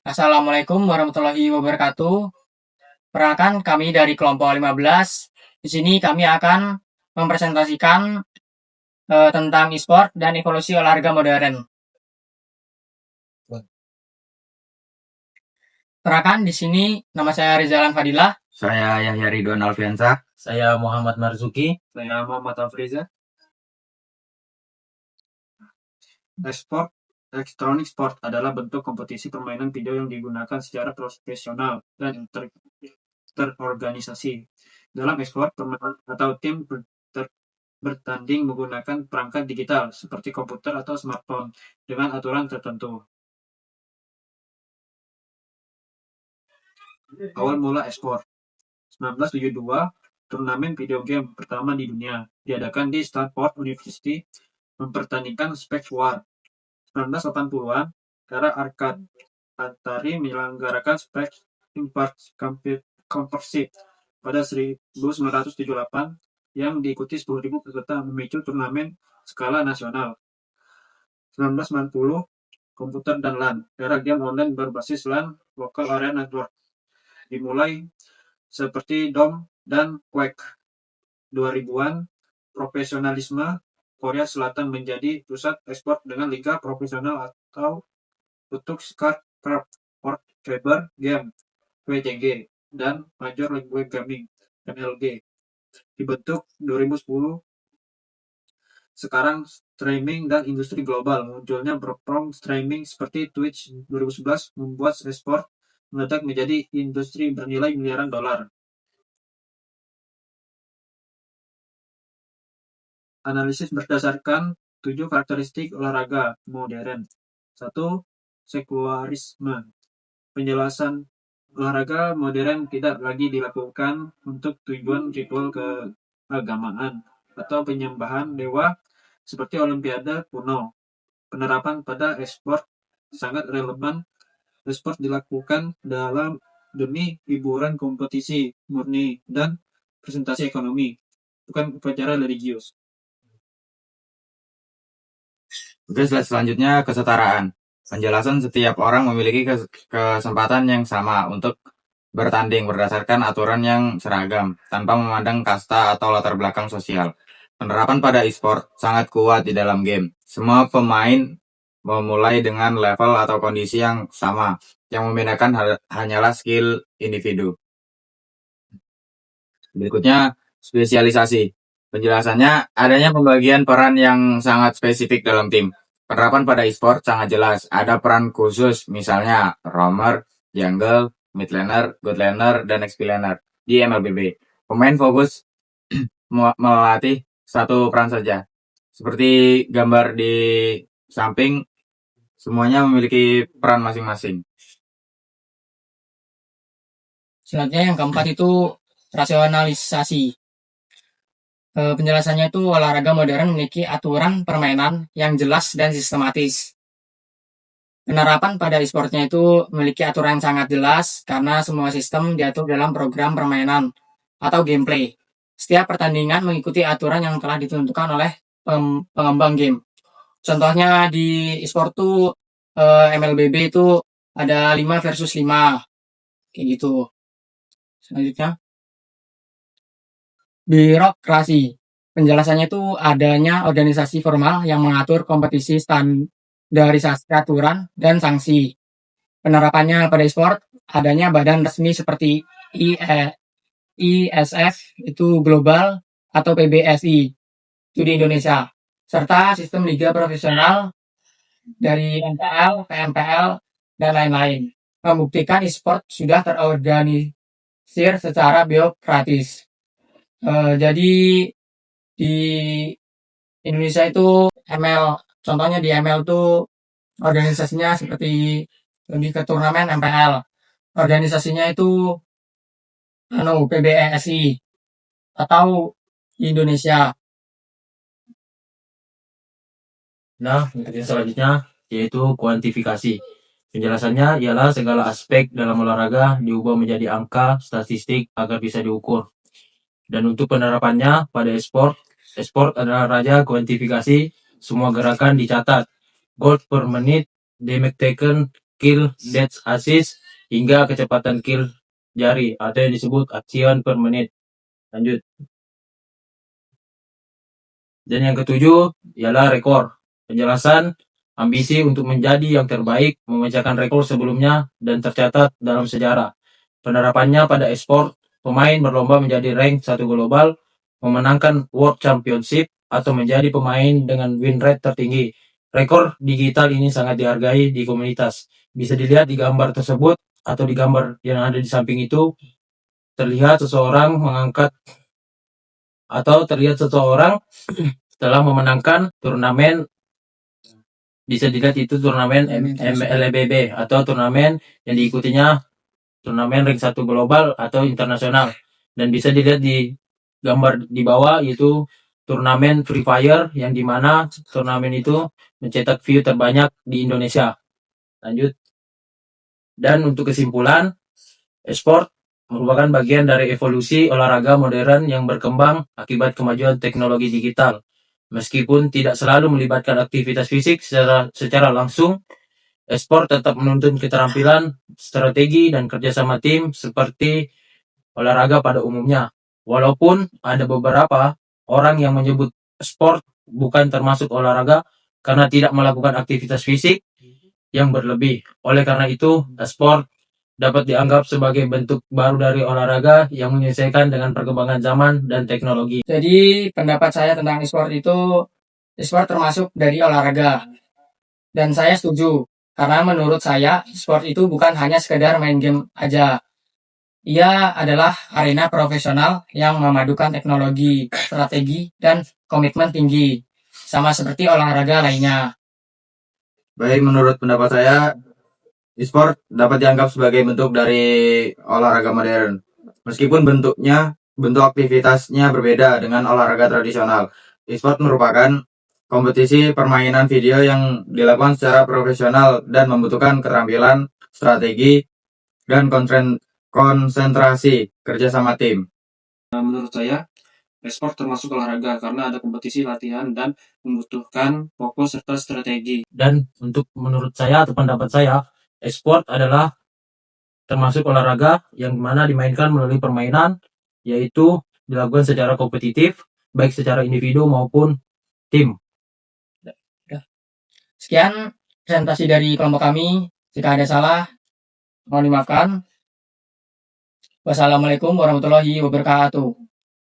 Assalamualaikum warahmatullahi wabarakatuh. Perkenalkan kami dari kelompok 15. Di sini kami akan mempresentasikan tentang e-sport dan evolusi olahraga modern. Perkenalkan di sini nama saya Rizalan Fadilah. Saya Yahya Ridwan Alfiansa. Saya Muhammad Marzuki. Saya Muhammad Afriza. Esport Electronic sport adalah bentuk kompetisi permainan video yang digunakan secara profesional dan terorganisasi. Dalam esport, pemain atau tim bertanding menggunakan perangkat digital seperti komputer atau smartphone dengan aturan tertentu. Awal mula esport 1972, turnamen video game pertama di dunia diadakan di Stanford University mempertandingkan Space War. 1980-an, era arcade Atari menyelenggarakan Space Invaders Championship pada 1978 yang diikuti 10.000 peserta memicu turnamen skala nasional. 1990, komputer dan LAN, era game online berbasis LAN Local Area Network, dimulai seperti DOM dan Quake. 2000-an, profesionalisme Korea Selatan menjadi pusat ekspor dengan liga profesional atau Utux-Card Faber Game (WCG) dan Major League Gaming (MLG) dibentuk 2010. Sekarang streaming dan industri global. Munculnya platform streaming seperti Twitch 2011 membuat e-sport meledak menjadi industri bernilai miliaran dolar. Analisis berdasarkan 7 karakteristik olahraga modern. 1. Sekularisme. Penjelasan olahraga modern tidak lagi dilakukan untuk tujuan ritual keagamaan atau penyembahan dewa seperti Olimpiade kuno. Penerapan pada e-sport sangat relevan. E-sport dilakukan demi hiburan kompetisi murni dan presentasi ekonomi, bukan upacara religius. Oke, selanjutnya kesetaraan. Penjelasan setiap orang memiliki kesempatan yang sama untuk bertanding berdasarkan aturan yang seragam, tanpa memandang kasta atau latar belakang sosial. Penerapan pada e-sport sangat kuat di dalam game. Semua pemain memulai dengan level atau kondisi yang sama. Yang membedakan hanyalah skill individu. Berikutnya, spesialisasi. Penjelasannya, adanya pembagian peran yang sangat spesifik dalam tim. Penerapan pada e-sport sangat jelas. Ada peran khusus, misalnya roamer, jungle, mid laner, god laner, dan XP laner di MLBB. Pemain fokus melatih satu peran saja. Seperti gambar di samping, semuanya memiliki peran masing-masing. Selanjutnya yang keempat itu rasionalisasi. Penjelasannya itu olahraga modern memiliki aturan permainan yang jelas dan sistematis. Penerapan pada e-sportnya itu memiliki aturan yang sangat jelas karena semua sistem diatur dalam program permainan atau gameplay. Setiap pertandingan mengikuti aturan yang telah ditentukan oleh pengembang game. Contohnya di e-sport tuh MLBB itu ada 5 versus 5 kayak gitu. Selanjutnya birokrasi. Penjelasannya itu adanya organisasi formal yang mengatur kompetisi, standarisasi aturan, dan sanksi. Penerapannya pada e-sport adanya badan resmi seperti ISF itu global atau PBSI itu di Indonesia, serta sistem liga profesional dari NPL, PMPL, dan lain-lain. Membuktikan e-sport sudah terorganisir secara biokratis. Jadi di Indonesia itu ML, contohnya di ML itu organisasinya seperti lebih ke turnamen MPL. Organisasinya itu PBSI atau Indonesia. Nah, yang selanjutnya yaitu kuantifikasi. Penjelasannya ialah segala aspek dalam olahraga diubah menjadi angka statistik agar bisa diukur. Dan untuk penerapannya pada e-sport adalah raja kuantifikasi. Semua gerakan dicatat. Goal per menit, damage taken, kill death assist, hingga kecepatan kill jari atau yang disebut action per menit. Lanjut. Dan yang ketujuh ialah rekor. Penjelasan ambisi untuk menjadi yang terbaik, memecahkan rekor sebelumnya dan tercatat dalam sejarah. Penerapannya pada e-sport, pemain berlomba menjadi rank 1 global, memenangkan World Championship, atau menjadi pemain dengan win rate tertinggi. Rekor digital ini sangat dihargai di komunitas. Bisa dilihat di gambar tersebut atau di gambar yang ada di samping itu, terlihat seseorang telah memenangkan turnamen. Bisa dilihat itu turnamen MLBB atau turnamen yang diikutinya turnamen rank 1 global atau internasional. Dan bisa dilihat di gambar di bawah yaitu turnamen Free Fire yang dimana turnamen itu mencetak view terbanyak di Indonesia. Lanjut. Dan untuk kesimpulan, e-sport merupakan bagian dari evolusi olahraga modern yang berkembang akibat kemajuan teknologi digital. Meskipun tidak selalu melibatkan aktivitas fisik secara langsung, e-sport tetap menuntut keterampilan, strategi, dan kerjasama tim seperti olahraga pada umumnya. Walaupun ada beberapa orang yang menyebut sport bukan termasuk olahraga karena tidak melakukan aktivitas fisik yang berlebih. Oleh karena itu, e-sport dapat dianggap sebagai bentuk baru dari olahraga yang menyesuaikan dengan perkembangan zaman dan teknologi. Jadi pendapat saya tentang e-sport itu, e-sport termasuk dari olahraga. Dan saya setuju, karena menurut saya e-sport itu bukan hanya sekedar main game aja. Ia adalah arena profesional yang memadukan teknologi, strategi, dan komitmen tinggi, sama seperti olahraga lainnya. Baik, menurut pendapat saya, e-sport dapat dianggap sebagai bentuk dari olahraga modern. Meskipun bentuk aktivitasnya berbeda dengan olahraga tradisional. E-sport merupakan kompetisi permainan video yang dilakukan secara profesional dan membutuhkan keterampilan, strategi, dan konsentrasi kerjasama tim. Menurut saya, e-sport termasuk olahraga karena ada kompetisi, latihan, dan membutuhkan fokus serta strategi. Dan untuk menurut saya atau pendapat saya, e-sport adalah termasuk olahraga yang mana dimainkan melalui permainan, yaitu dilakukan secara kompetitif, baik secara individu maupun tim. Sekian presentasi dari kelompok kami. Jika ada salah, mohon dimaafkan. Wassalamualaikum warahmatullahi wabarakatuh.